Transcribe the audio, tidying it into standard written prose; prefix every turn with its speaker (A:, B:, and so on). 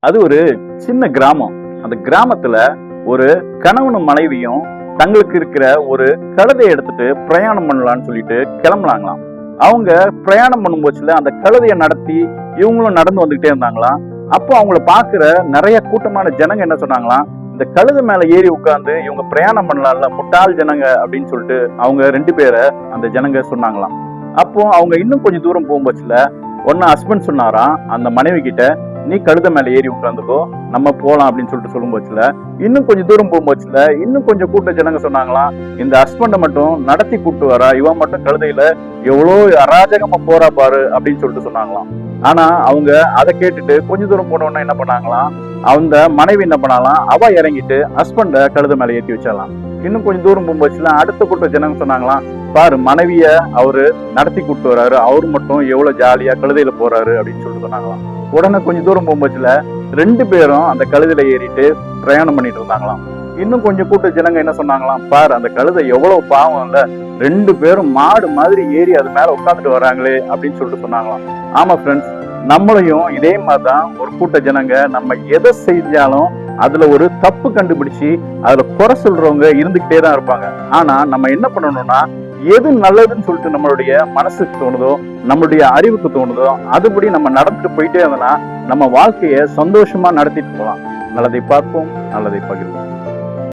A: அது ஒரு சின்ன கிராமம். அந்த கிராமத்துல ஒரு கணவனும் மனைவியும் தங்களுக்கு இருக்கிற ஒரு கழுதையை எடுத்துட்டு பிரயாணம் பண்ணலாம்னு சொல்லிட்டு கிளம்புனாங்களாம். அவங்க பிரயாணம் பண்ணும்போதுல அந்த கழுதையை நடத்தி இவங்களும் நடந்து வந்துகிட்டே இருந்தாங்களாம். அப்போ அவங்கள பாக்குற நிறைய கூட்டமான ஜனங்க என்ன சொன்னாங்களாம், இந்த கழுதை மேல ஏறி உட்கார்ந்து இவங்க பிரயாணம் பண்ணலாம்ல, முட்டாள் ஜனங்க அப்படின்னு சொல்லிட்டு அவங்க 2 பேரை அந்த ஜனங்க சொன்னாங்களாம். அப்போ அவங்க இன்னும் கொஞ்சம் தூரம் போகும்போதுல ஒன்னு ஹஸ்பண்ட் சொன்னாராம் அந்த மனைவி கிட்ட, நீ கழுதை மேல ஏறி உட்கார்ந்துக்கோ, நம்ம போலாம் அப்படின்னு சொல்லிட்டு சொல்லும் போச்சுல இன்னும் கொஞ்சம் தூரம் போகும்போதுல இன்னும் கொஞ்சம் கூட்ட ஜனங்க சொன்னாங்களாம், இந்த ஹஸ்பண்ட மட்டும் நடத்தி கூட்டு வரா, இவன் மட்டும் கழுதையில எவ்வளோ அராஜகமா போறா பாரு அப்படின்னு சொல்லிட்டு சொன்னாங்களாம். ஆனா அவங்க அதை கேட்டுட்டு கொஞ்ச தூரம் போன உடனே என்ன பண்ணாங்களாம், அந்த மனைவி என்ன பண்ணாலாம், அவ இறங்கிட்டு ஹஸ்பண்ட கழுதை மேல ஏற்றி வச்சாலாம். இன்னும் கொஞ்சம் தூரம் போகும்போதுல அடுத்த கூட்ட ஜனங்க சொன்னாங்களாம், பாரு மனைவிய அவரு நடத்தி கூட்டு வர்றாரு, அவரு மட்டும் எவ்வளவு ஜாலியா கழுதையில போறாரு அப்படின்னு சொல்லிட்டு சொன்னாங்களாம். உடனே கொஞ்சம் தூரம் போகும்போதுல 2 பேரும் அந்த கழுதையில ஏறிட்டு பிரயாணம் பண்ணிட்டு இருந்தாங்களாம். இன்னும் கொஞ்சம் கூட்ட ஜனங்க என்ன சொன்னாங்களாம், பாரு அந்த கழுதை எவ்வளவு பாவம் இல்ல, 2 பேரும் மாடு மாதிரி ஏறி அது மேல உட்காந்துட்டு வராங்களே அப்படின்னு சொல்லிட்டு சொன்னாங்களாம். ஆமா ஃப்ரெண்ட்ஸ், நம்மளையும் இதே மாதிரிதான் ஒரு கூட்ட ஜனங்க நம்ம எதை செஞ்சாலும் அதுல ஒரு தப்பு கண்டுபிடிச்சு அதுல குறை சொல்றவங்க இருந்துகிட்டே தான் இருப்பாங்க. ஆனா நம்ம என்ன பண்ணணும்னா, எது நல்லதுன்னு சொல்லிட்டு நம்மளுடைய மனசுக்கு தோணுதோ, நம்மளுடைய அறிவுக்கு தோணுதோ அதுபடி நம்ம நடந்துட்டு போயிட்டே இருந்தோம்னா நம்ம வாழ்க்கைய சந்தோஷமா நடத்திட்டு போகலாம். நல்லதை பார்ப்போம், நல்லதை பகிர்வோம்.